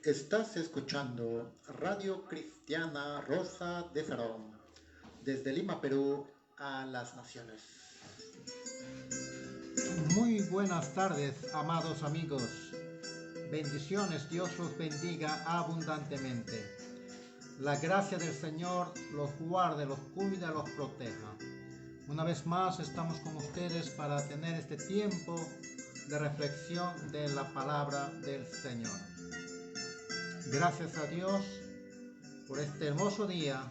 Estás escuchando Radio Cristiana Rosa de Sarón, desde Lima, Perú, a las naciones. Muy buenas tardes, amados amigos. Bendiciones, Dios los bendiga abundantemente. La gracia del Señor los guarde, los cuide, los proteja. Una vez más estamos con ustedes para tener este tiempo de reflexión de la palabra del Señor. Gracias a Dios por este hermoso día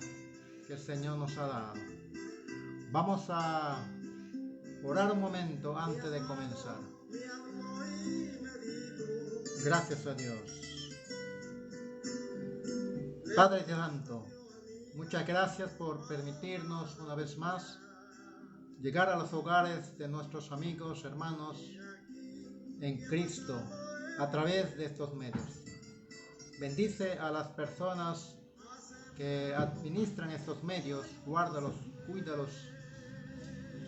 que el Señor nos ha dado. Vamos a orar un momento antes de comenzar. Gracias a Dios. Padre Santo, muchas gracias por permitirnos una vez más llegar a los hogares de nuestros amigos, hermanos en Cristo a través de estos medios. Bendice a las personas que administran estos medios, guárdalos, cuídalos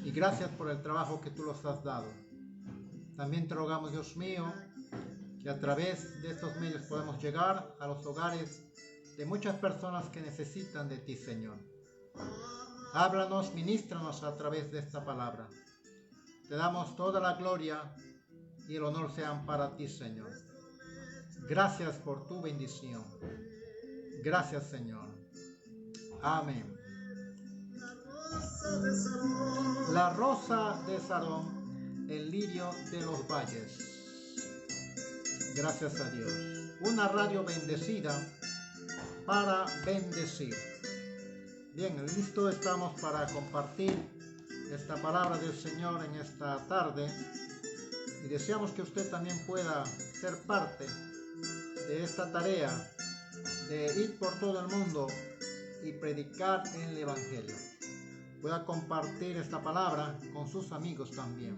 y gracias por el trabajo que tú los has dado. También te rogamos, Dios mío, que a través de estos medios podamos llegar a los hogares de muchas personas que necesitan de ti, Señor. Háblanos, ministranos a través de esta palabra. Te damos toda la gloria y el honor sean para ti, Señor. Gracias por tu bendición. Gracias, Señor. Amén. La rosa de Sarón, el lirio de los valles. Gracias a Dios. Una radio bendecida para bendecir. Bien, listo estamos para compartir esta palabra del Señor en esta tarde. Y deseamos que usted también pueda ser parte de esta tarea de ir por todo el mundo y predicar el Evangelio. Pueda compartir esta palabra con sus amigos también.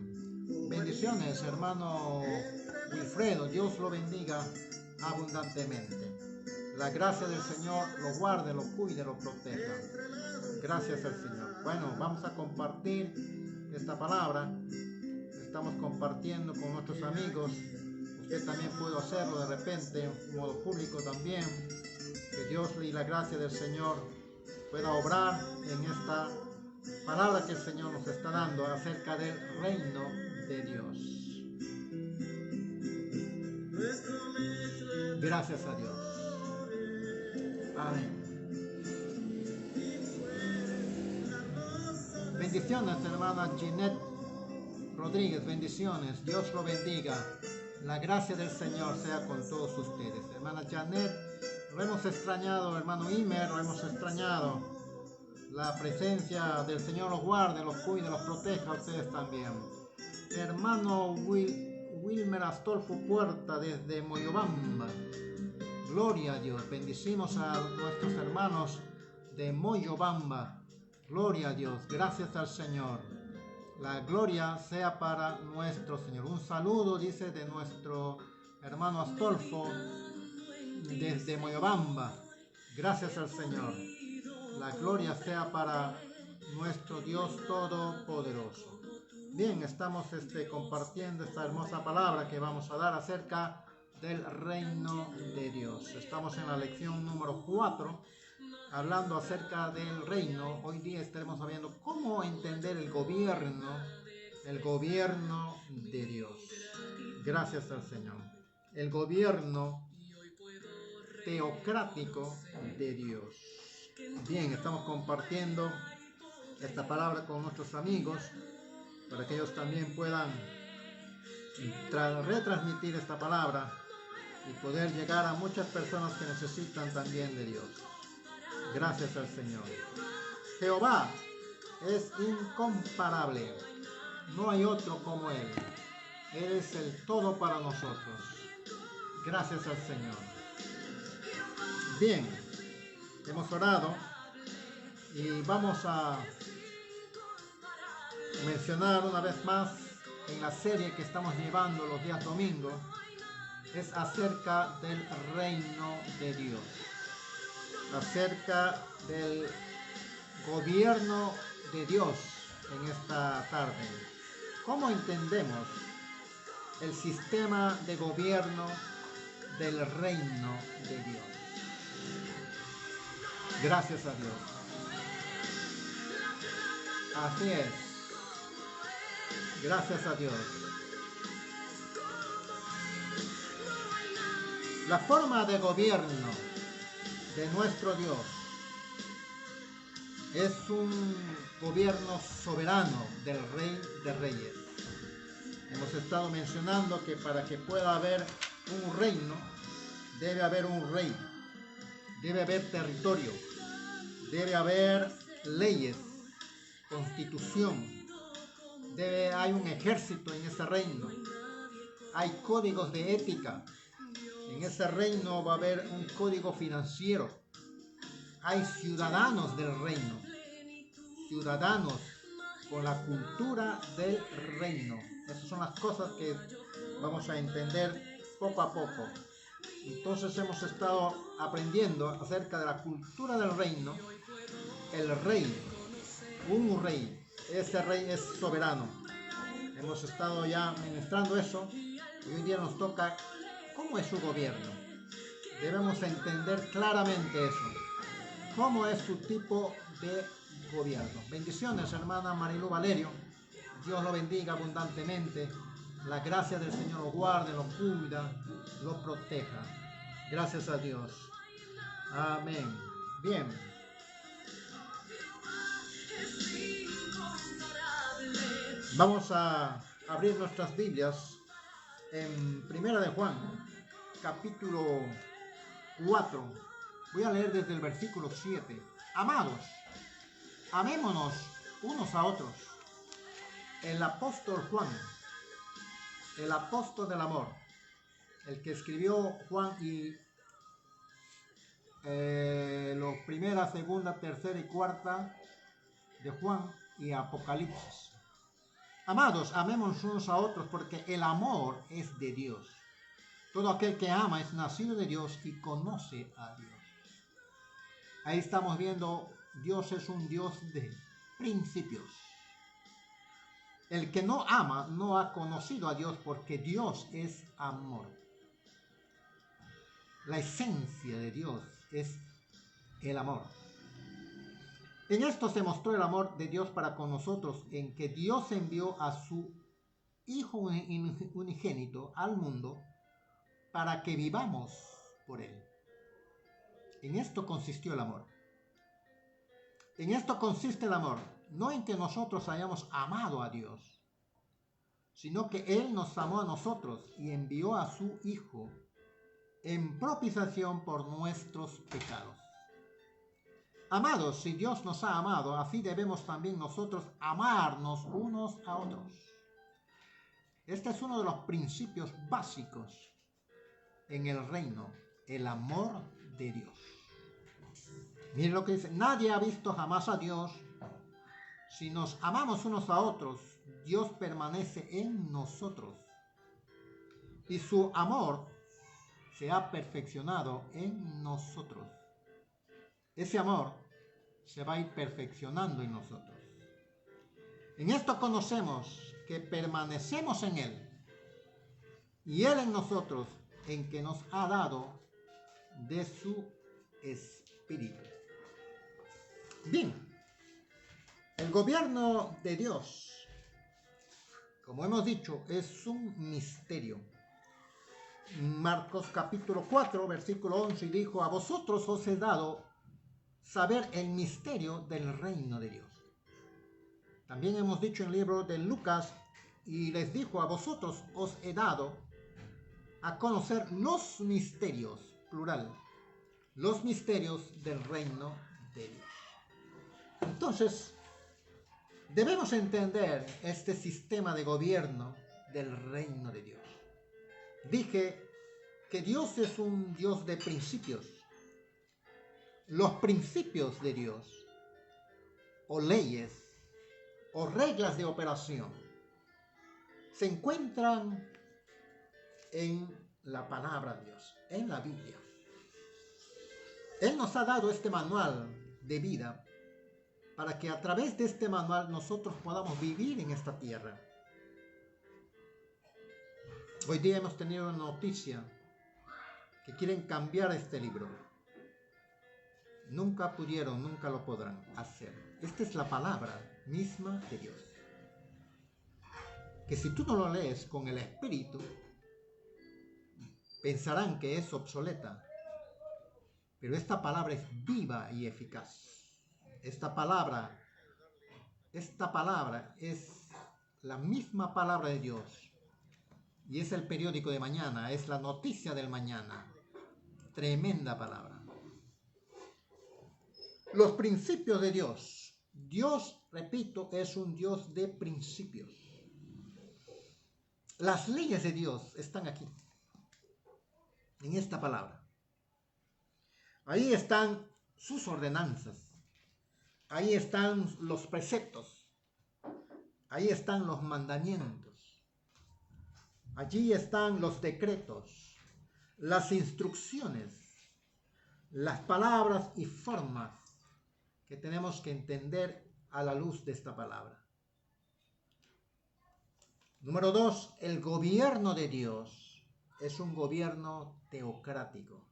Bendiciones, hermano Wilfredo. Dios lo bendiga abundantemente. La gracia del Señor lo guarde, lo cuide, lo proteja. Gracias al Señor. Bueno, vamos a compartir esta palabra. Estamos compartiendo con nuestros amigos. Usted también puede hacerlo de repente, en modo público también. Que Dios y la gracia del Señor pueda obrar en esta palabra que el Señor nos está dando acerca del reino de Dios. Gracias a Dios. Amén. Bendiciones, hermana Ginette Rodríguez. Bendiciones. Dios lo bendiga. La gracia del Señor sea con todos ustedes. Hermana Janet, lo hemos extrañado. Hermano Imer, lo hemos extrañado. La presencia del Señor los guarde, los cuide, los proteja a ustedes también. Hermano Wilmer Astolfo Puerta desde Moyobamba. Gloria a Dios. Bendicimos a nuestros hermanos de Moyobamba. Gloria a Dios. Gracias al Señor. La gloria sea para nuestro Señor. Un saludo, dice, de nuestro hermano Astolfo desde Moyobamba. Gracias al Señor. La gloria sea para nuestro Dios Todopoderoso. Bien, estamos compartiendo esta hermosa palabra que vamos a dar acerca del reino de Dios. Estamos en la lección número 4. Hablando acerca del reino. Hoy día estaremos viendo cómo entender el gobierno de Dios. Gracias al Señor. El gobierno teocrático de Dios. Bien, estamos compartiendo esta palabra con nuestros amigos para que ellos también puedan retransmitir esta palabra y poder llegar a muchas personas que necesitan también de Dios. Gracias al Señor. Jehová es incomparable. No hay otro como Él. Él es el todo para nosotros. Gracias al Señor. Bien, hemos orado y vamos a mencionar una vez más en la serie que estamos llevando los días domingos es acerca del reino de Dios, acerca del gobierno de Dios en esta tarde. ¿Cómo entendemos el sistema de gobierno del reino de Dios? Gracias a Dios. Así es. Gracias a Dios. La forma de gobierno de nuestro Dios es un gobierno soberano del Rey de Reyes. Hemos estado mencionando que para que pueda haber un reino, debe haber un rey, debe haber territorio, debe haber leyes, constitución, hay un ejército en ese reino, hay códigos de ética. En ese reino va a haber un código financiero. Hay ciudadanos del reino, ciudadanos con la cultura del reino. Esas son las cosas que vamos a entender poco a poco. Entonces hemos estado aprendiendo acerca de la cultura del reino. El rey, un rey, ese rey es soberano. Hemos estado ya ministrando eso y hoy día nos toca cómo es su gobierno. Debemos entender claramente eso. ¿Cómo es su tipo de gobierno? Bendiciones, hermana Marilu Valerio. Dios lo bendiga abundantemente. La gracia del Señor lo guarde, lo cuida, lo proteja. Gracias a Dios. Amén. Bien. Vamos a abrir nuestras Biblias en Primera de Juan, capítulo 4. Voy a leer desde el versículo 7. Amados, amémonos unos a otros. El apóstol Juan, el apóstol del amor, el que escribió Juan y los primera, segunda, tercera y cuarta de Juan y Apocalipsis. Amados, amémonos unos a otros porque el amor es de Dios. Todo aquel que ama es nacido de Dios y conoce a Dios. Ahí estamos viendo, Dios es un Dios de principios. El que no ama no ha conocido a Dios porque Dios es amor. La esencia de Dios es el amor. En esto se mostró el amor de Dios para con nosotros, en que Dios envió a su Hijo unigénito al mundo para que vivamos por Él. En esto consistió el amor. En esto consiste el amor, no en que nosotros hayamos amado a Dios, sino que Él nos amó a nosotros y envió a su Hijo en propiciación por nuestros pecados. Amados, si Dios nos ha amado, así debemos también nosotros amarnos unos a otros. Este es uno de los principios básicos en el reino, el amor de Dios. Miren lo que dice, nadie ha visto jamás a Dios. Si nos amamos unos a otros, Dios permanece en nosotros y su amor se ha perfeccionado en nosotros. Ese amor se va a ir perfeccionando en nosotros. En esto conocemos que permanecemos en Él y Él en nosotros, en que nos ha dado de su Espíritu. Bien, el gobierno de Dios, como hemos dicho, es un misterio. Marcos capítulo 4, versículo 11, dijo, a vosotros os he dado saber el misterio del reino de Dios. También hemos dicho en el libro de Lucas, y les dijo, a vosotros os he dado a conocer los misterios, plural, los misterios del reino de Dios. Entonces, debemos entender este sistema de gobierno del reino de Dios. Dije que Dios es un Dios de principios. Los principios de Dios o leyes o reglas de operación se encuentran en la palabra de Dios, en la Biblia. Él nos ha dado este manual de vida para que a través de este manual nosotros podamos vivir en esta tierra. Hoy día hemos tenido una noticia que quieren cambiar este libro. Nunca pudieron, nunca lo podrán hacer. Esta es la palabra misma de Dios. Que si tú no lo lees con el Espíritu, pensarán que es obsoleta. Pero esta palabra es viva y eficaz. Esta palabra es la misma palabra de Dios. Y es el periódico de mañana, es la noticia del mañana. Tremenda palabra. Los principios de Dios. Dios, repito, es un Dios de principios. Las leyes de Dios están aquí, en esta palabra. Ahí están sus ordenanzas. Ahí están los preceptos. Ahí están los mandamientos. Allí están los decretos, las instrucciones, las palabras y formas que tenemos que entender a la luz de esta palabra. Número 2, el gobierno de Dios es un gobierno teocrático.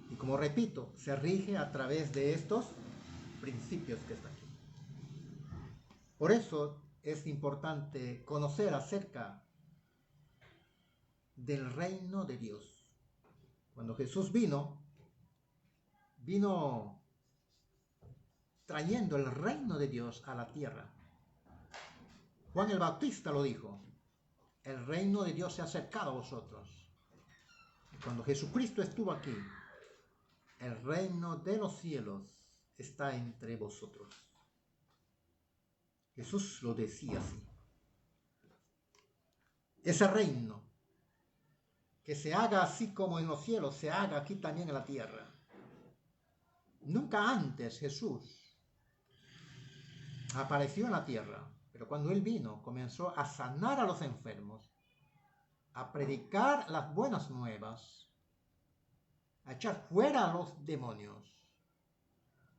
Y como repito, se rige a través de estos principios que están aquí. Por eso es importante conocer acerca del reino de Dios. Cuando Jesús vino trayendo el reino de Dios a la tierra. Juan el Bautista lo dijo: el reino de Dios se ha acercado a vosotros. Y cuando Jesucristo estuvo aquí, el reino de los cielos está entre vosotros. Jesús lo decía así. Ese reino, que se haga así como en los cielos, se haga aquí también en la tierra. Nunca antes Jesús apareció en la tierra, pero cuando Él vino, comenzó a sanar a los enfermos, a predicar las buenas nuevas, a echar fuera a los demonios,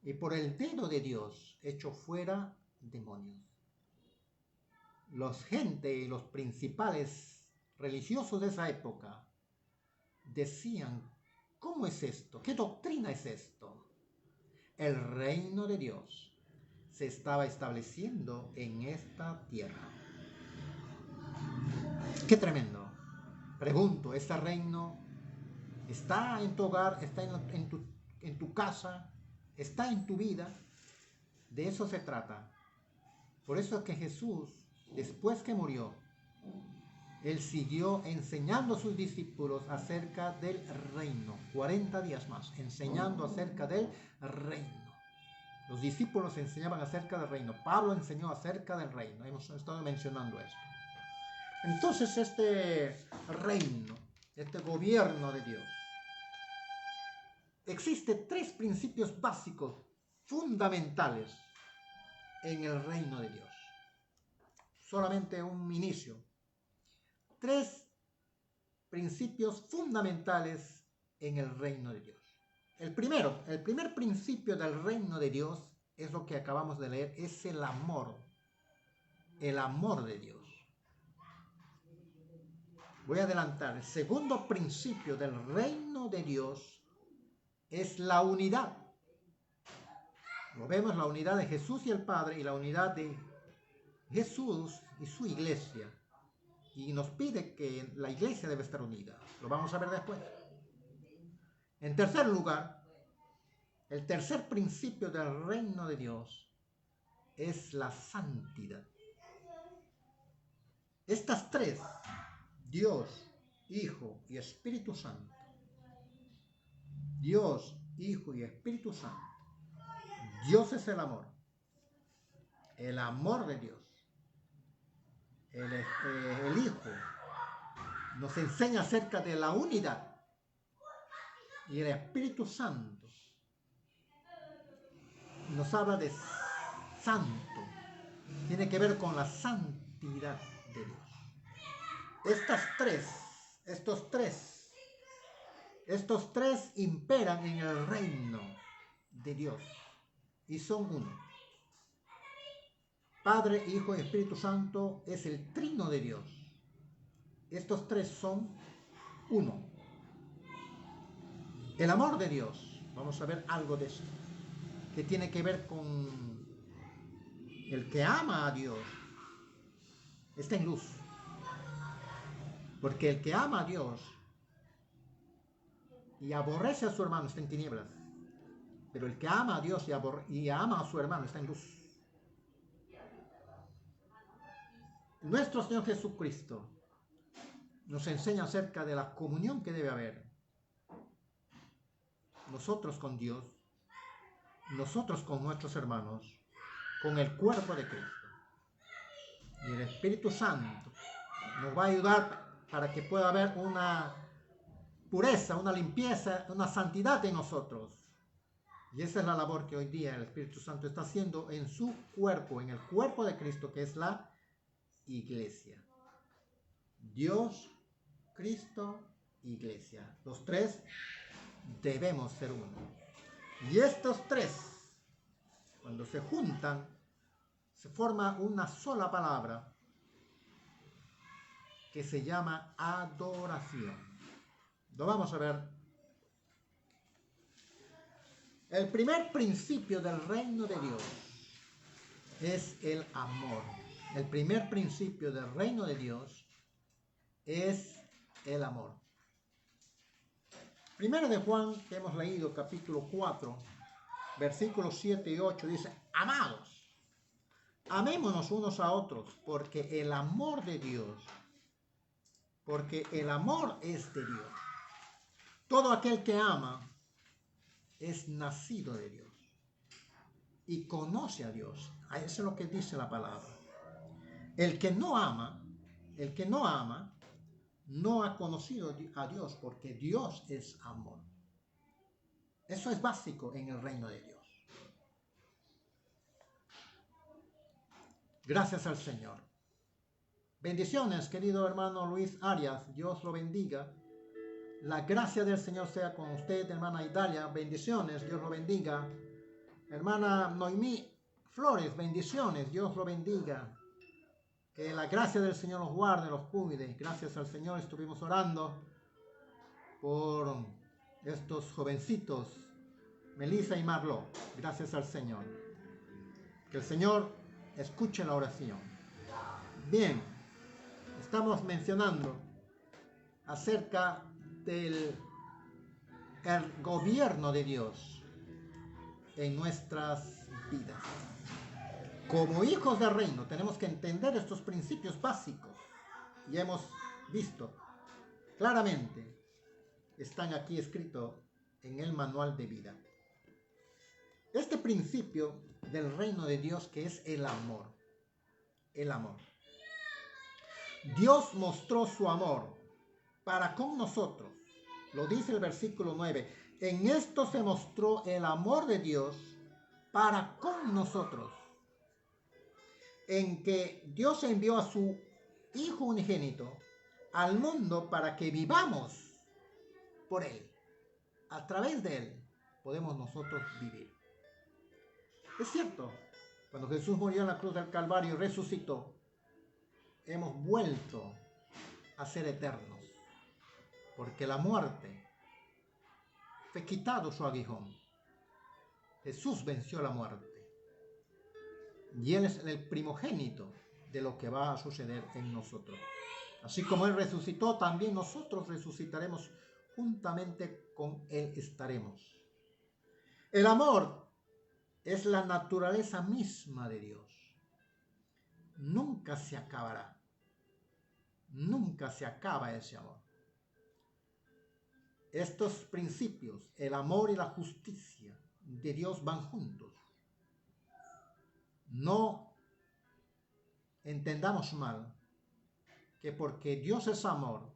y por el dedo de Dios echó fuera demonios. Los gente y los principales religiosos de esa época decían: ¿cómo es esto? ¿Qué doctrina es esto? El reino de Dios se estaba estableciendo en esta tierra. ¡Qué tremendo! Pregunto, ¿este reino está en tu hogar, está en tu casa, está en tu vida? De eso se trata. Por eso es que Jesús, después que murió, Él siguió enseñando a sus discípulos acerca del reino. 40 días más, enseñando acerca del reino. Los discípulos enseñaban acerca del reino. Pablo enseñó acerca del reino. Hemos estado mencionando esto. Entonces este reino, este gobierno de Dios, existen 3 principios básicos, fundamentales en el reino de Dios. Solamente un inicio. 3 principios fundamentales en el reino de Dios. El primer principio del reino de Dios es lo que acabamos de leer, es el amor de Dios. Voy a adelantar. El segundo principio del reino de Dios es la unidad. Lo vemos, la unidad de Jesús y el Padre, y la unidad de Jesús y su iglesia. Y nos pide que la iglesia debe estar unida. Lo vamos a ver después. En tercer lugar, el tercer principio del reino de Dios es la santidad. Estas 3, Dios, Hijo y Espíritu Santo. Dios, Hijo y Espíritu Santo. Dios es el amor. El amor de Dios. El Hijo nos enseña acerca de la unidad. Y el Espíritu Santo nos habla de santo, tiene que ver con la santidad de Dios. Estos tres imperan en el reino de Dios y son uno. Padre, Hijo y Espíritu Santo es el trino de Dios. Estos tres son uno. El amor de Dios, vamos a ver algo de esto, que tiene que ver con el que ama a Dios, está en luz. Porque el que ama a Dios y aborrece a su hermano está en tinieblas. Pero el que ama a Dios y ama a su hermano está en luz. Nuestro Señor Jesucristo nos enseña acerca de la comunión que debe haber. Nosotros con Dios, nosotros con nuestros hermanos, con el cuerpo de Cristo. Y el Espíritu Santo nos va a ayudar para que pueda haber una pureza, una limpieza, una santidad en nosotros. Y esa es la labor que hoy día el Espíritu Santo está haciendo en su cuerpo, en el cuerpo de Cristo, que es la iglesia. Dios, Cristo, iglesia. Los tres debemos ser uno. Y estos tres, cuando se juntan, se forma una sola palabra que se llama adoración. Lo vamos a ver. El primer principio del reino de Dios es el amor. El primer principio del reino de Dios es el amor. Primero de Juan, que hemos leído, capítulo 4, versículos 7 y 8, dice: amados, amémonos unos a otros, porque el amor es de Dios. Todo aquel que ama es nacido de Dios y conoce a Dios. Eso es lo que dice la palabra. El que no ama, no ha conocido a Dios, porque Dios es amor. Eso es básico en el reino de Dios. Gracias al Señor. Bendiciones, querido hermano Luis Arias. Dios lo bendiga. La gracia del Señor sea con usted, hermana Italia. Bendiciones, Dios lo bendiga. Hermana Noemí Flores, bendiciones, Dios lo bendiga. Que la gracia del Señor los guarde, los cuide. Gracias al Señor estuvimos orando por estos jovencitos, Melissa y Marlo. Gracias al Señor. Que el Señor escuche la oración. Bien, estamos mencionando acerca del gobierno de Dios en nuestras vidas. Como hijos del reino tenemos que entender estos principios básicos. Y hemos visto claramente, están aquí escritos en el manual de vida. Este principio del reino de Dios, que es el amor. El amor. Dios mostró su amor para con nosotros. Lo dice el versículo 9. En esto se mostró el amor de Dios para con nosotros, en que Dios envió a su Hijo unigénito al mundo para que vivamos por Él. A través de Él podemos nosotros vivir. Es cierto, cuando Jesús murió en la cruz del Calvario y resucitó, hemos vuelto a ser eternos, porque la muerte fue quitado su aguijón. Jesús venció la muerte. Y Él es el primogénito de lo que va a suceder en nosotros. Así como Él resucitó, también nosotros resucitaremos, juntamente con Él estaremos. El amor es la naturaleza misma de Dios. Nunca se acabará. Nunca se acaba ese amor. Estos principios, el amor y la justicia de Dios, van juntos. No entendamos mal que porque Dios es amor,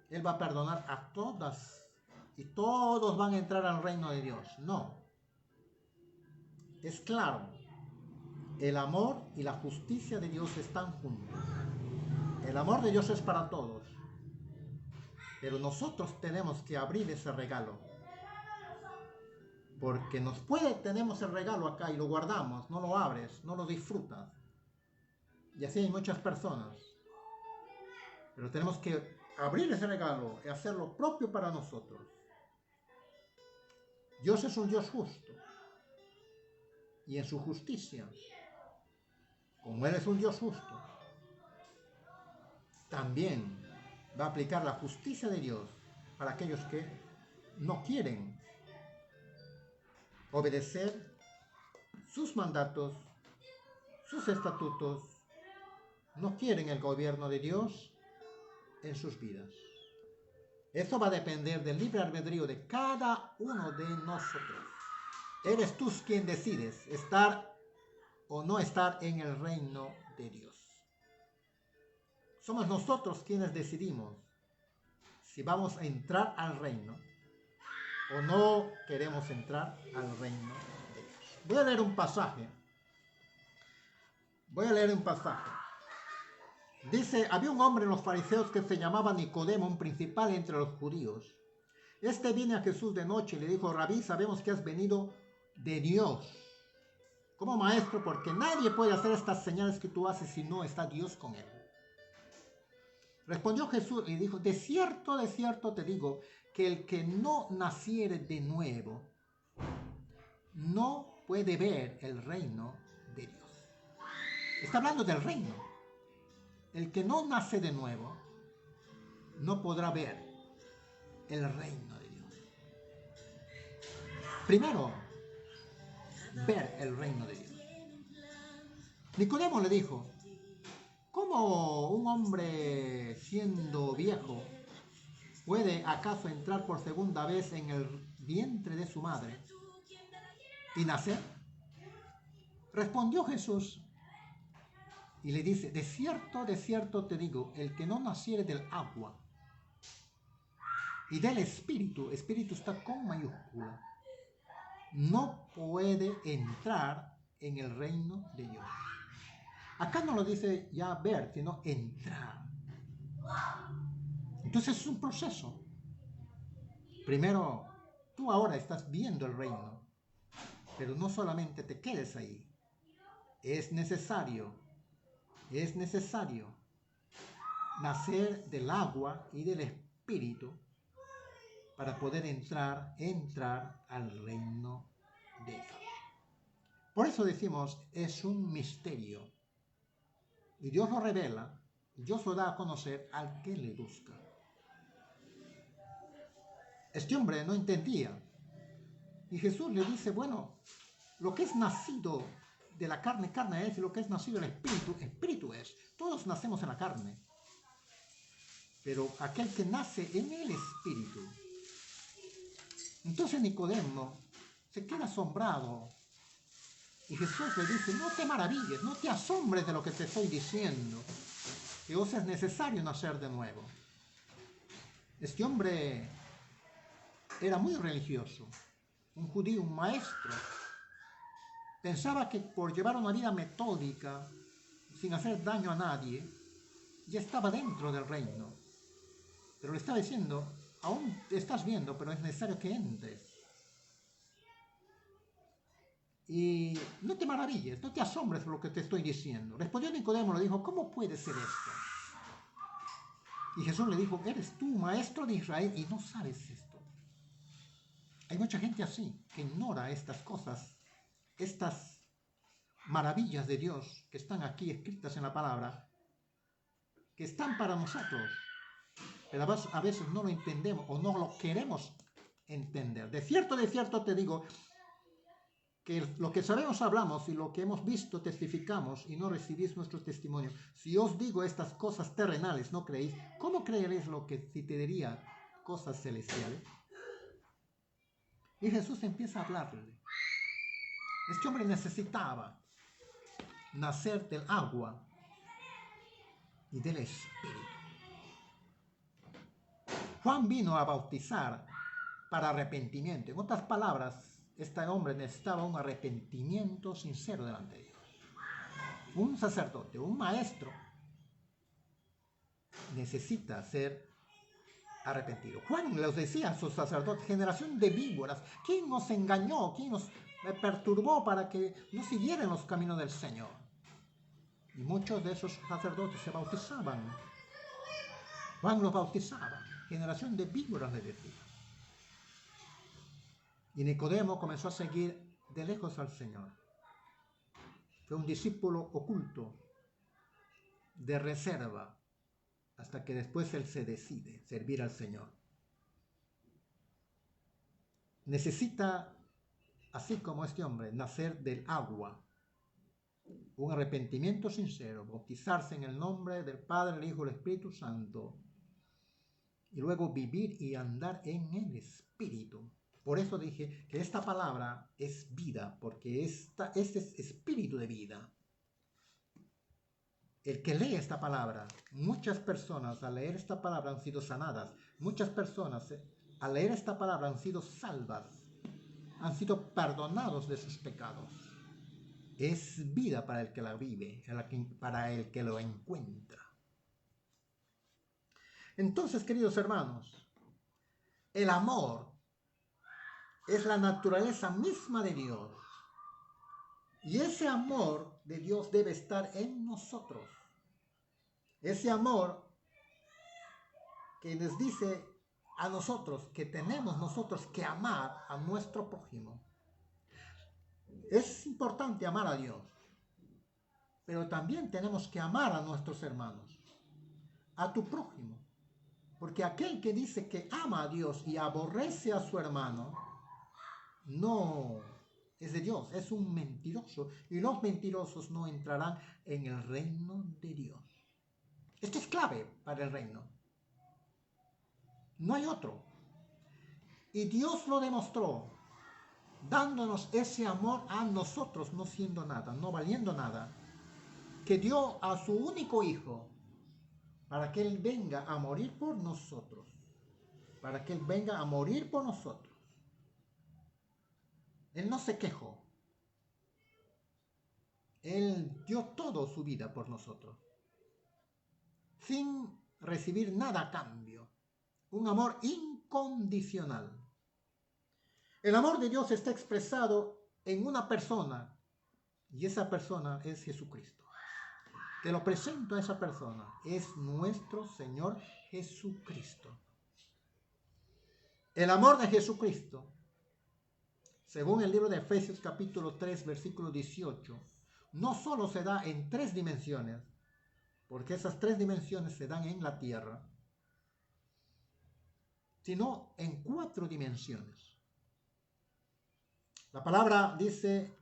Él va a perdonar a todas y todos van a entrar al reino de Dios. No. Es claro El amor y la justicia de Dios están juntos. El amor de Dios es para todos. Pero nosotros tenemos que abrir ese regalo. Porque tenemos el regalo acá y lo guardamos, no lo abres, no lo disfrutas. Y así hay muchas personas. Pero tenemos que abrir ese regalo y hacerlo propio para nosotros. Dios es un Dios justo. Y en su justicia, como Él es un Dios justo, también va a aplicar la justicia de Dios para aquellos que no quieren obedecer sus mandatos, sus estatutos, no quieren el gobierno de Dios en sus vidas. Eso va a depender del libre albedrío de cada uno de nosotros. Eres tú quien decides estar o no estar en el reino de Dios. Somos nosotros quienes decidimos si vamos a entrar al reino o no queremos entrar al reino de Dios. Voy a leer un pasaje. Dice, había un hombre en los fariseos que se llamaba Nicodemo, un principal entre los judíos. Este viene a Jesús de noche y le dijo, Rabí, sabemos que has venido de Dios como maestro, porque nadie puede hacer estas señales que tú haces si no está Dios con él. Respondió Jesús y dijo, de cierto te digo, que el que no naciere de nuevo no puede ver el reino de Dios. Está hablando del reino. El que no nace de nuevo no podrá ver el reino de Dios. Primero, ver el reino de Dios. Nicodemo le dijo, ¿cómo un hombre siendo viejo puede acaso entrar por segunda vez en el vientre de su madre y nacer? Respondió Jesús y le dice, de cierto te digo, el que no naciere del agua y del espíritu, espíritu está con mayúscula, no puede entrar en el reino de Dios. Acá no lo dice ya ver, sino entrar. Entonces es un proceso. Primero, tú ahora estás viendo el reino, pero no solamente te quedes ahí. Es necesario nacer del agua y del espíritu para poder entrar al reino de Dios. Por eso decimos, es un misterio. Y Dios lo revela, Dios lo da a conocer al que le busca. Este hombre no entendía. Y Jesús le dice, bueno, lo que es nacido de la carne, carne es, y lo que es nacido del espíritu, espíritu es. Todos nacemos en la carne. Pero aquel que nace en el espíritu. Entonces Nicodemo se queda asombrado. Y Jesús le dice, no te maravilles, no te asombres de lo que te estoy diciendo. Que os es necesario nacer de nuevo. Este hombre era muy religioso, un judío, un maestro. Pensaba que por llevar una vida metódica, sin hacer daño a nadie, ya estaba dentro del reino. Pero le estaba diciendo, aún te estás viendo, pero es necesario que entres. Y no te maravilles, no te asombres por lo que te estoy diciendo. Respondió Nicodemo, le dijo, ¿cómo puede ser esto? Y Jesús le dijo, eres tú, maestro de Israel, y no sabes esto. Hay mucha gente así, que ignora estas cosas, estas maravillas de Dios que están aquí escritas en la palabra, que están para nosotros, pero a veces no lo entendemos o no lo queremos entender. De cierto te digo, que lo que sabemos hablamos y lo que hemos visto testificamos y no recibís nuestro testimonio. Si os digo estas cosas terrenales, no creéis, ¿cómo creeréis lo que si te diría cosas celestiales? Y Jesús empieza a hablarle. Este hombre necesitaba nacer del agua y del espíritu. Juan vino a bautizar para arrepentimiento. En otras palabras, este hombre necesitaba un arrepentimiento sincero delante de Dios. un sacerdote, un maestro, necesita ser arrepentido. Juan les decía a sus sacerdotes, generación de víboras, ¿quién nos engañó? ¿Quién nos perturbó para que no siguieran los caminos del Señor? Y muchos de esos sacerdotes se bautizaban. Juan los bautizaba, generación de víboras le decía. Y Nicodemo comenzó a seguir de lejos al Señor. Fue un discípulo oculto, de reserva, hasta que después él se decide servir al Señor. Necesita, así como este hombre, nacer del agua, un arrepentimiento sincero, bautizarse en el nombre del Padre, el Hijo y el Espíritu Santo, y luego vivir y andar en el Espíritu. Por eso dije que esta palabra es vida, porque este es espíritu de vida. El que lee esta palabra, muchas personas al leer esta palabra han sido sanadas, muchas personas al leer esta palabra han sido salvas, han sido perdonados de sus pecados. Es vida para el que la vive, para el que lo encuentra. Entonces, queridos hermanos, el amor es la naturaleza misma de Dios. Y ese amor de Dios debe estar en nosotros. Ese amor que nos dice a nosotros que tenemos nosotros que amar a nuestro prójimo. Es importante amar a Dios, pero también tenemos que amar a nuestros hermanos, a tu prójimo. Porque aquel que dice que ama a Dios y aborrece a su hermano, no es de Dios, es un mentiroso. Y los mentirosos no entrarán en el reino de Dios. Esto es clave para el reino. No hay otro. Y Dios lo demostró, dándonos ese amor a nosotros, no siendo nada, no valiendo nada, que dio a su único hijo para que Él venga a morir por nosotros, para que Él venga a morir por nosotros. Él no se quejó. Él dio todo su vida por nosotros, sin recibir nada a cambio. Un amor incondicional. El amor de Dios está expresado en una persona, y esa persona es Jesucristo. Te lo presento a esa persona. Es nuestro Señor Jesucristo. El amor de Jesucristo, según el libro de Efesios capítulo 3, versículo 18, no solo se da en 3 dimensiones, porque esas 3 dimensiones se dan en la tierra, sino en 4 dimensiones. La palabra dice,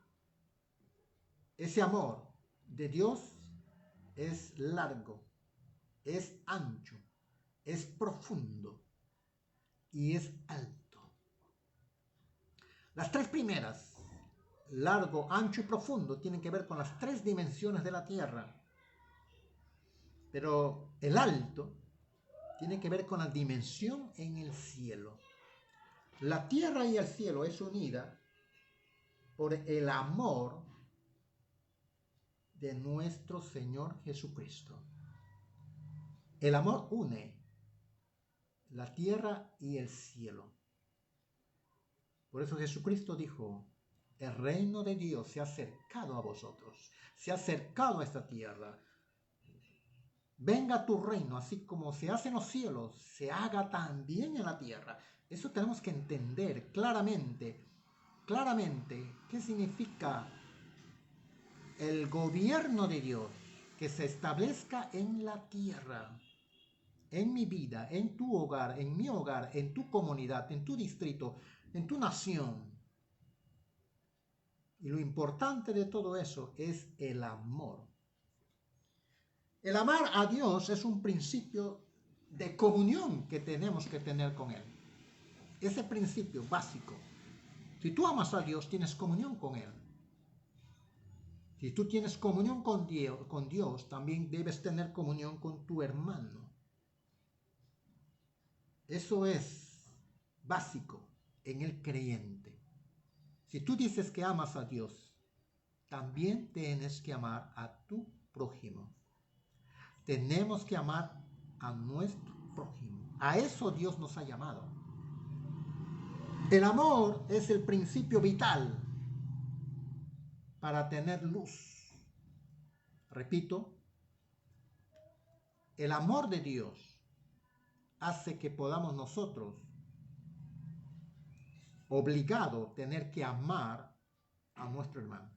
ese amor de Dios es largo, es ancho, es profundo y es alto. Las 3 primeras, largo, ancho y profundo, tienen que ver con las 3 dimensiones de la tierra. Pero el alto tiene que ver con la dimensión en el cielo. La tierra y el cielo es unida por el amor de nuestro Señor Jesucristo. El amor une la tierra y el cielo. Por eso Jesucristo dijo, el reino de Dios se ha acercado a vosotros, se ha acercado a esta tierra. Venga tu reino, así como se hace en los cielos, se haga también en la tierra. Eso tenemos que entender claramente qué significa el gobierno de Dios, que se establezca en la tierra, en mi vida, en tu hogar, en mi hogar, en tu comunidad, en tu distrito, en tu nación. Y lo importante de todo eso es el amor. El amar a Dios es un principio de comunión que tenemos que tener con Él. Ese principio básico. Si tú amas a Dios, tienes comunión con Él. Si tú tienes comunión con Dios, también debes tener comunión con tu hermano. Eso es básico en el creyente. Si tú dices que amas a Dios, también tienes que amar a tu prójimo. Tenemos que amar a nuestro prójimo. A eso Dios nos ha llamado. El amor es el principio vital para tener luz. Repito, el amor de Dios hace que podamos nosotros, obligados, tener que amar a nuestro hermano.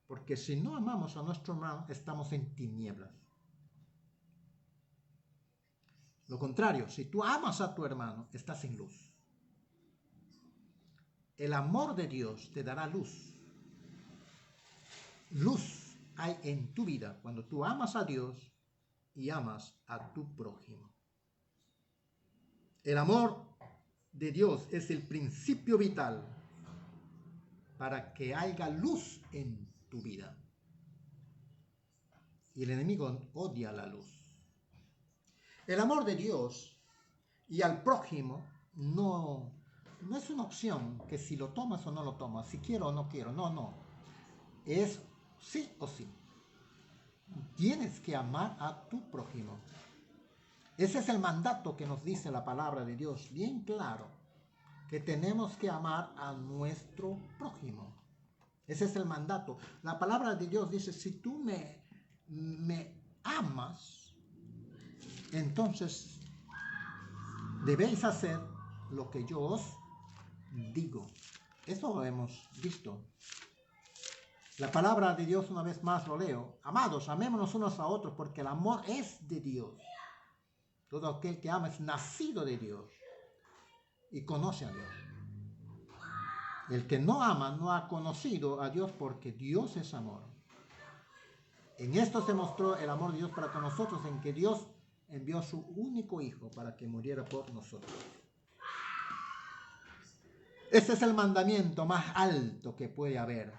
Porque si no amamos a nuestro hermano, estamos en tinieblas. Lo contrario, si tú amas a tu hermano, estás en luz. El amor de Dios te dará luz. Luz hay en tu vida cuando tú amas a Dios y amas a tu prójimo. El amor de Dios es el principio vital para que haya luz en tu vida. Y el enemigo odia la luz. El amor de Dios y al prójimo no es una opción que si lo tomas o no lo tomas, si quiero o no quiero, no. Es sí o sí. Tienes que amar a tu prójimo. Ese es el mandato que nos dice la palabra de Dios, bien claro, que tenemos que amar a nuestro prójimo. Ese es el mandato. La palabra de Dios dice, si tú me amas, entonces debéis hacer lo que yo os digo. Eso lo hemos visto. La palabra de Dios, una vez más lo leo. Amados, amémonos unos a otros porque el amor es de Dios. Todo aquel que ama es nacido de Dios y conoce a Dios. El que no ama no ha conocido a Dios porque Dios es amor. En esto se mostró el amor de Dios para con nosotros, en que Dios envió a su único Hijo para que muriera por nosotros. Este es el mandamiento más alto que puede haber,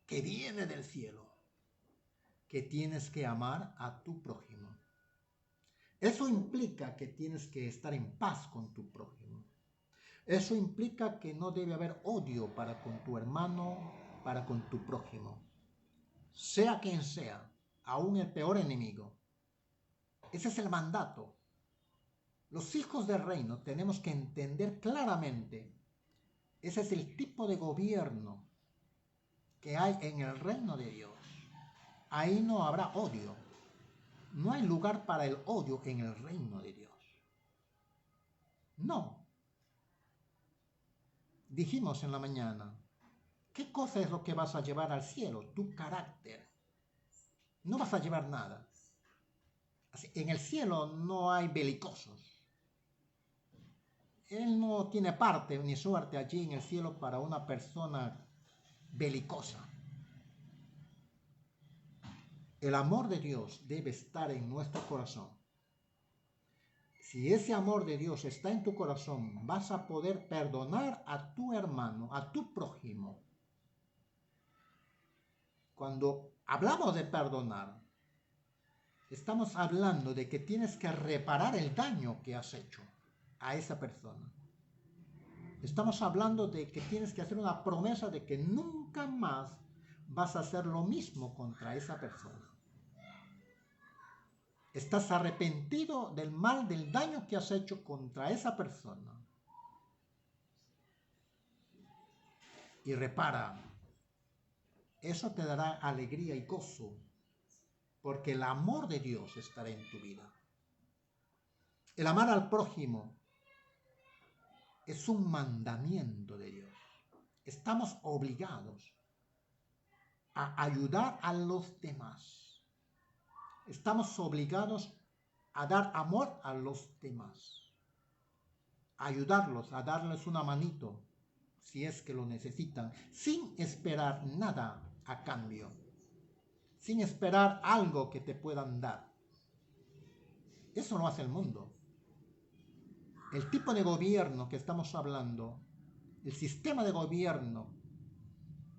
que viene del cielo, que tienes que amar a tu prójimo. Eso implica que tienes que estar en paz con tu prójimo. Eso implica que no debe haber odio para con tu hermano, para con tu prójimo. Sea quien sea, aún el peor enemigo. Ese es el mandato. Los hijos del reino tenemos que entender claramente, ese es el tipo de gobierno que hay en el reino de Dios. Ahí no habrá odio. No hay lugar para el odio en el reino de Dios. No. Dijimos en la mañana, ¿qué cosa es lo que vas a llevar al cielo? Tu carácter. No vas a llevar nada. Así, en el cielo no hay belicosos. Él no tiene parte ni suerte allí en el cielo para una persona belicosa. El amor de Dios debe estar en nuestro corazón. Si ese amor de Dios está en tu corazón, vas a poder perdonar a tu hermano, a tu prójimo. Cuando hablamos de perdonar, estamos hablando de que tienes que reparar el daño que has hecho a esa persona. Estamos hablando de que tienes que hacer una promesa de que nunca más vas a hacer lo mismo contra esa persona. Estás arrepentido del mal, del daño que has hecho contra esa persona. Y repara. Eso te dará alegría y gozo, porque el amor de Dios estará en tu vida. El amar al prójimo es un mandamiento de Dios. Estamos obligados a ayudar a los demás. Estamos obligados a dar amor a los demás. A ayudarlos, a darles una manito, si es que lo necesitan, sin esperar nada a cambio, sin esperar algo que te puedan dar. Eso no hace el mundo. El tipo de gobierno que estamos hablando, el sistema de gobierno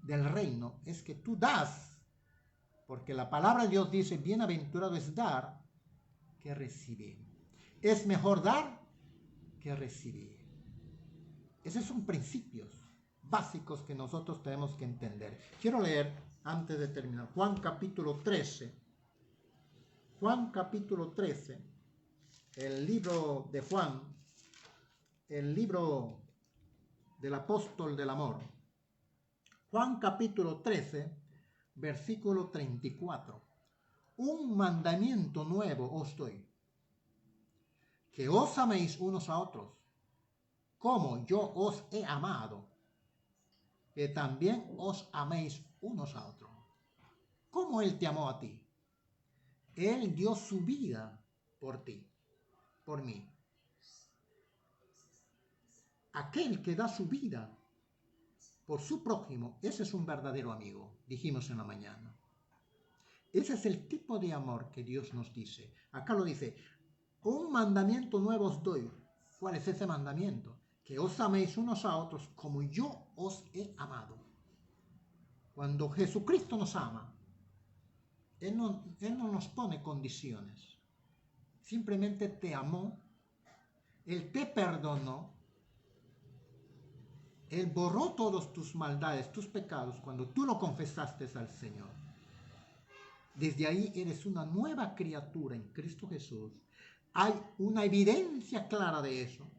del reino, es que tú das, porque la palabra de Dios dice, bienaventurado es dar que recibir. Es mejor dar que recibir. Esos son principios básicos que nosotros tenemos que entender. Quiero leer, antes de terminar, Juan capítulo 13. Juan capítulo 13, el libro de Juan, el libro del apóstol del amor. Juan capítulo 13, versículo 34. Un mandamiento nuevo os doy, que os améis unos a otros, como yo os he amado, que también os améis unos a otros. ¿Cómo Él te amó a ti? Él dio su vida por ti, por mí. Aquel que da su vida por su prójimo, ese es un verdadero amigo, dijimos en la mañana. Ese es el tipo de amor que Dios nos dice. Acá lo dice, un mandamiento nuevo os doy. ¿Cuál es ese mandamiento? Que os améis unos a otros como yo os he amado. Cuando Jesucristo nos ama, Él no nos pone condiciones. Simplemente te amó, Él te perdonó, Él borró todas tus maldades, tus pecados, cuando tú lo confesaste al Señor. Desde ahí eres una nueva criatura en Cristo Jesús. Hay una evidencia clara de eso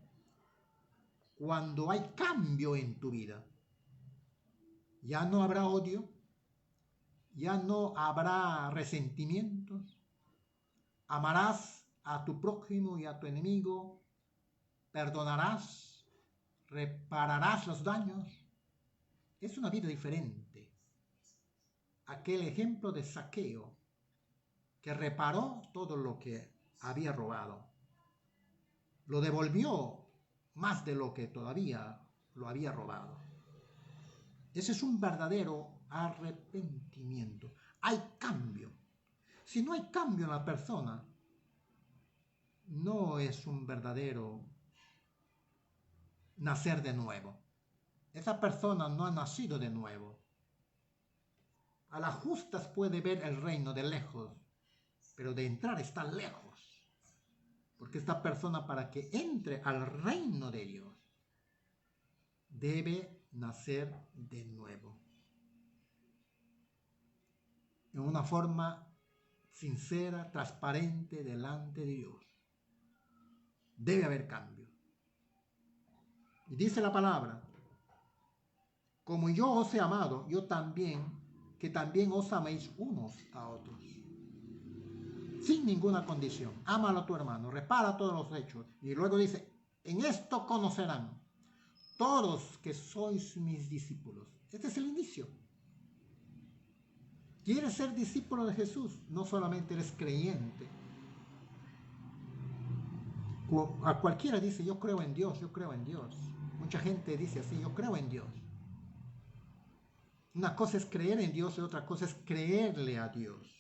cuando hay cambio en tu vida. Ya no habrá odio, ya no habrá resentimientos. Amarás a tu prójimo y a tu enemigo, perdonarás, repararás los daños. Es una vida diferente. Aquel ejemplo de Zaqueo, que reparó todo lo que había robado. Lo devolvió más de lo que todavía lo había robado. Ese es un verdadero arrepentimiento. Hay cambio. Si no hay cambio en la persona, no es un verdadero nacer de nuevo. Esa persona no ha nacido de nuevo. A las justas puede ver el reino de lejos, pero de entrar está lejos. Porque esta persona, para que entre al reino de Dios, debe nacer de nuevo. En una forma sincera, transparente delante de Dios. Debe haber cambio. Y dice la palabra, como yo os he amado, yo también, que también os améis unos a otros. Sin ninguna condición. Ámalo a tu hermano, repara todos los hechos. Y luego dice, en esto conocerán todos que sois mis discípulos. Este es el inicio. ¿Quieres ser discípulo de Jesús? No solamente eres creyente. A cualquiera dice, yo creo en Dios, yo creo en Dios. Mucha gente dice así, yo creo en Dios. Una cosa es creer en Dios y otra cosa es creerle a Dios.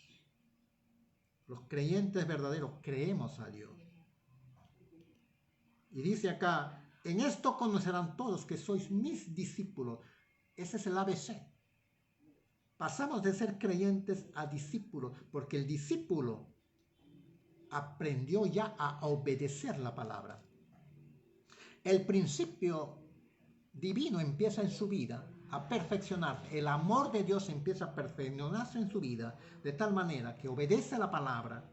Los creyentes verdaderos creemos a Dios. Y dice acá, en esto conocerán todos que sois mis discípulos. Ese es el ABC. Pasamos de ser creyentes a discípulos, porque el discípulo aprendió ya a obedecer la palabra. El principio divino empieza en su vida a perfeccionarse. El amor de Dios empieza a perfeccionarse en su vida de tal manera que obedece la palabra,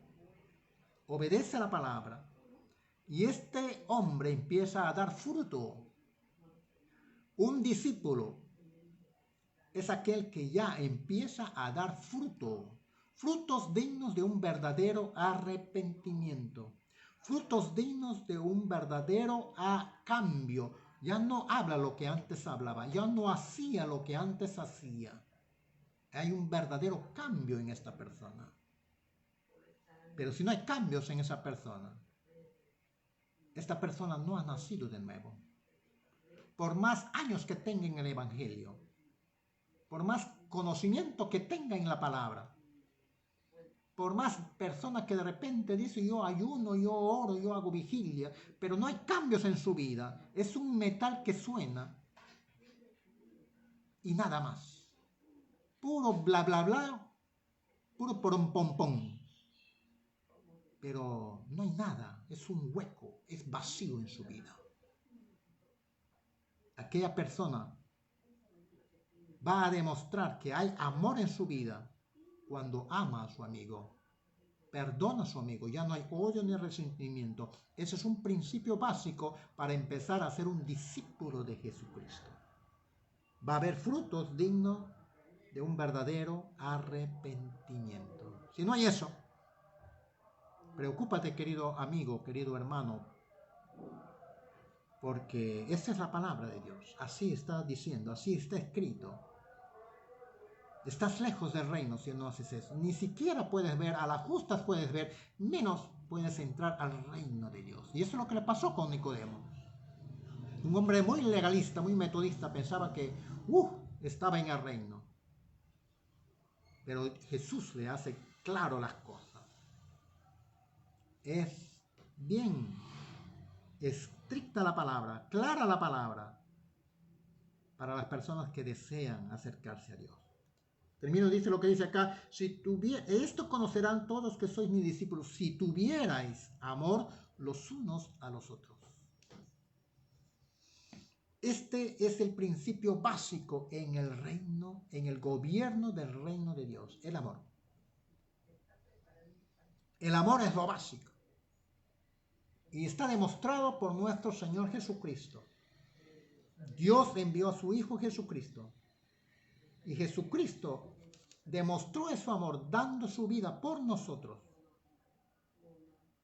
y este hombre empieza a dar fruto. Un discípulo es aquel que ya empieza a dar fruto, frutos dignos de un verdadero arrepentimiento, frutos dignos de un verdadero cambio. Ya no habla lo que antes hablaba, ya no hacía lo que antes hacía. Hay un verdadero cambio en esta persona. Pero si no hay cambios en esa persona, esta persona no ha nacido de nuevo. Por más años que tenga en el Evangelio, por más conocimiento que tenga en la palabra, por más personas que de repente dicen yo ayuno, yo oro, yo hago vigilia, pero no hay cambios en su vida, es un metal que suena y nada más. Puro bla bla bla, puro pom pom pom. Pero no hay nada, es un hueco, es vacío en su vida. Aquella persona va a demostrar que hay amor en su vida cuando ama a su amigo, perdona a su amigo, ya no hay odio ni resentimiento. Ese es un principio básico para empezar a ser un discípulo de Jesucristo. Va a haber frutos dignos de un verdadero arrepentimiento. Si no hay eso, preocúpate, querido amigo, querido hermano, porque esa es la palabra de Dios. Así está diciendo, así está escrito. Estás lejos del reino si no haces eso. Ni siquiera puedes ver, a las justas puedes ver, menos puedes entrar al reino de Dios. Y eso es lo que le pasó con Nicodemo. Un hombre muy legalista, muy metodista, pensaba que estaba en el reino. Pero Jesús le hace claro las cosas. Es bien estricta la palabra, clara la palabra, para las personas que desean acercarse a Dios. Termino, dice lo que dice acá: esto conocerán todos que sois mis discípulos, si tuvierais amor los unos a los otros. Este es el principio básico en el reino, en el gobierno del reino de Dios, el amor. El amor es lo básico. Y está demostrado por nuestro Señor Jesucristo. Dios envió a su Hijo Jesucristo. Y Jesucristo demostró su amor dando su vida por nosotros,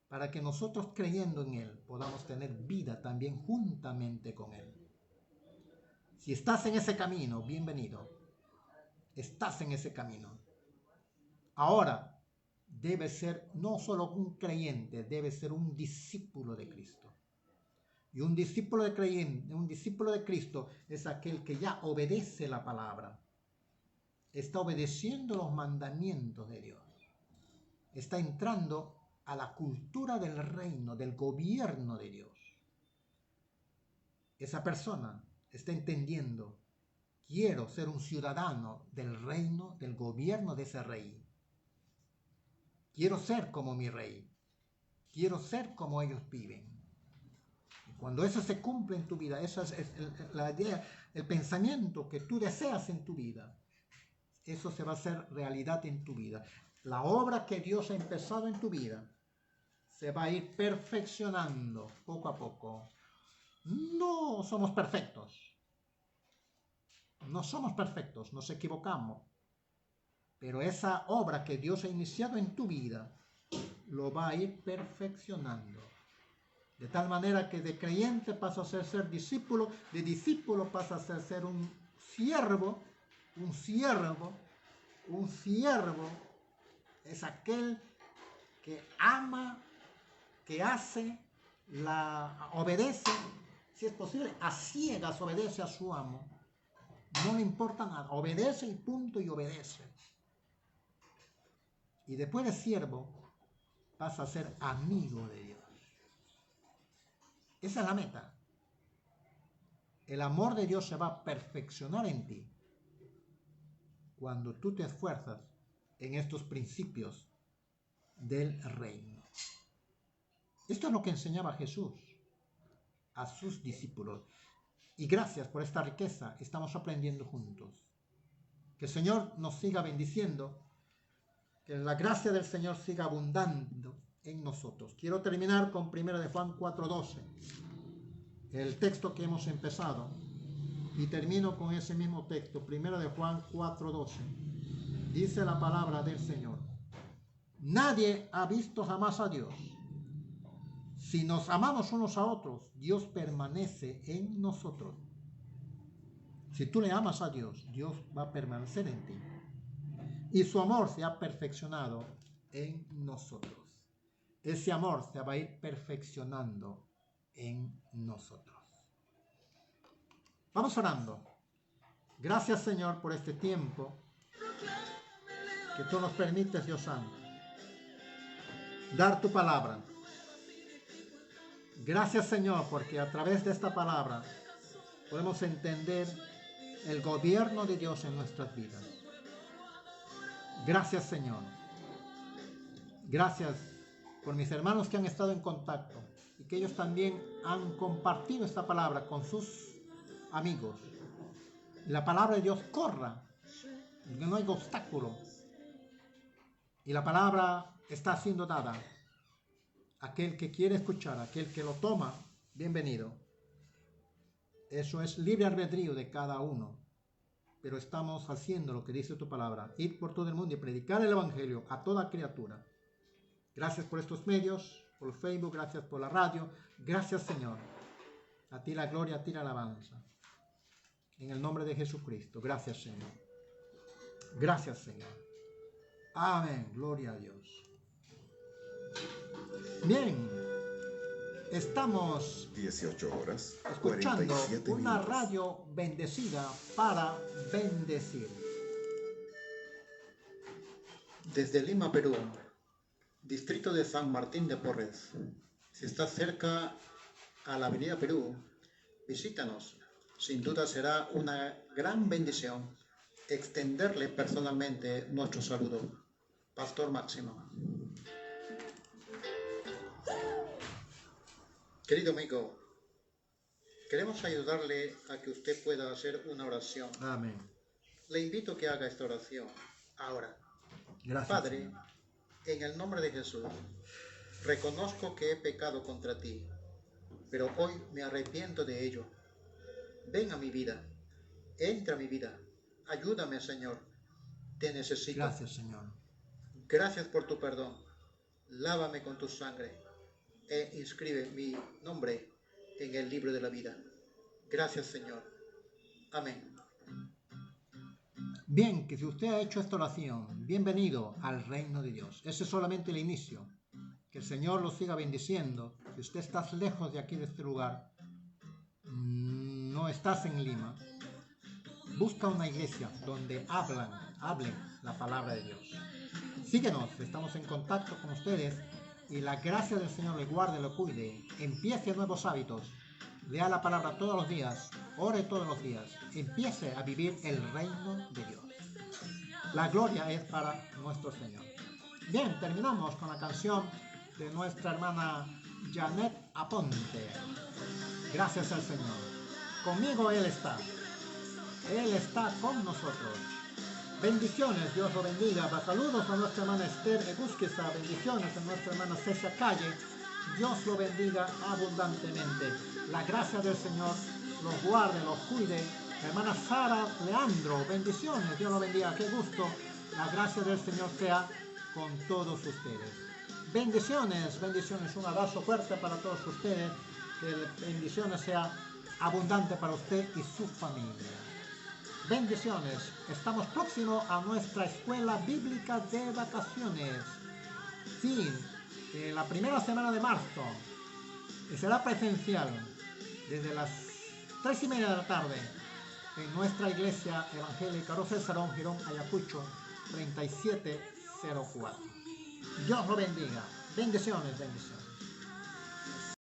para que nosotros, creyendo en Él, podamos tener vida también juntamente con Él. Si estás en ese camino, bienvenido. Estás en ese camino. Ahora, debes ser no solo un creyente, debes ser un discípulo de Cristo. Y un discípulo de Cristo es aquel que ya obedece la palabra. Está obedeciendo los mandamientos de Dios. Está entrando a la cultura del reino, del gobierno de Dios. Esa persona está entendiendo: quiero ser un ciudadano del reino, del gobierno de ese rey. Quiero ser como mi rey. Quiero ser como ellos viven. Y cuando eso se cumple en tu vida, esa es la idea, el pensamiento que tú deseas en tu vida, eso se va a hacer realidad en tu vida. La obra que Dios ha empezado en tu vida se va a ir perfeccionando poco a poco. No somos perfectos. No somos perfectos, nos equivocamos. Pero esa obra que Dios ha iniciado en tu vida lo va a ir perfeccionando. De tal manera que de creyente pasa a ser discípulo, de discípulo pasa a ser un siervo. Un siervo es aquel que ama, que hace, obedece, si es posible, a ciegas obedece a su amo. No le importa nada, obedece y punto, y obedece. Y después de siervo pasa a ser amigo de Dios. Esa es la meta. El amor de Dios se va a perfeccionar en ti cuando tú te esfuerzas en estos principios del reino. Esto es lo que enseñaba Jesús a sus discípulos. Y gracias por esta riqueza, estamos aprendiendo juntos. Que el Señor nos siga bendiciendo, que la gracia del Señor siga abundando en nosotros. Quiero terminar con 1 de Juan 4:12, el texto que hemos empezado, y termino con ese mismo texto. 1 de Juan 4:12, dice la palabra del Señor: nadie ha visto jamás a Dios. Si nos amamos unos a otros, Dios permanece en nosotros. Si tú le amas a Dios, Dios va a permanecer en ti. Y su amor se ha perfeccionado en nosotros. Ese amor se va a ir perfeccionando en nosotros. Vamos orando. Gracias, Señor, por este tiempo que tú nos permites, Dios Santo, dar tu palabra. Gracias, Señor, porque a través de esta palabra podemos entender el gobierno de Dios en nuestras vidas. Gracias, Señor. Gracias por mis hermanos que han estado en contacto y que ellos también han compartido esta palabra con sus amigos. la palabra de Dios corra, que no hay obstáculo. Y la palabra está siendo dada. Aquel que quiere escuchar, aquel que lo toma, bienvenido. Eso es libre albedrío de cada uno. Pero estamos haciendo lo que dice tu palabra. Ir por todo el mundo y predicar el evangelio a toda criatura. Gracias por estos medios, por Facebook, gracias por la radio. Gracias, Señor. A ti la gloria, a ti la alabanza. En el nombre de Jesucristo. Gracias, Señor. Gracias, Señor. Amén. Gloria a Dios. Bien. Estamos 18 horas, escuchando 47 una minutos. radio bendecida para bendecir. Desde Lima, Perú, distrito de San Martín de Porres. Si estás cerca a la Avenida Perú, visítanos. Sin duda será una gran bendición extenderle personalmente nuestro saludo. Pastor Máximo. Querido amigo, queremos ayudarle a que usted pueda hacer una oración. Amén. Le invito a que haga esta oración ahora. Gracias, Padre, Señor. en el nombre de Jesús, reconozco que he pecado contra ti, pero hoy me arrepiento de ello. Ven a mi vida, entra a mi vida, ayúdame, Señor, te necesito. Gracias, Señor. Gracias por tu perdón, lávame con tu sangre e inscribe mi nombre en el libro de la vida. Gracias, Señor. Amén. Bien, que si usted ha hecho esta oración, bienvenido al reino de Dios. Ese es solamente el inicio. Que el Señor lo siga bendiciendo. Si usted está lejos de aquí, de este lugar, no estás en Lima, busca una iglesia donde hablen la palabra de Dios. Síguenos, estamos en contacto con ustedes y la gracia del Señor le guarde, lo cuide. Empiece nuevos hábitos. Lea la palabra todos los días, ore todos los días, empiece a vivir el reino de Dios. La gloria es para nuestro Señor. Bien, terminamos con la canción de nuestra hermana Janet Aponte. Gracias al Señor. Conmigo Él está con nosotros. Bendiciones, Dios lo bendiga. Saludos a nuestra hermana Esther Egusquiza, bendiciones a nuestra hermana Cecia Calle. Dios lo bendiga abundantemente. La gracia del Señor los guarde, los cuide. La hermana Sara Leandro, bendiciones, Dios lo bendiga. Qué gusto. La gracia del Señor sea con todos ustedes. Bendiciones, bendiciones. Un abrazo fuerte para todos ustedes. Que bendiciones sea abundante para usted y su familia. Bendiciones. Estamos próximos a nuestra escuela bíblica de vacaciones. Sí, la primera semana de marzo. Y será presencial desde las 3:30 de la tarde en nuestra iglesia evangélica Rosel Sarón, Girón, Ayacucho, 3704. Dios lo bendiga. Bendiciones, bendiciones.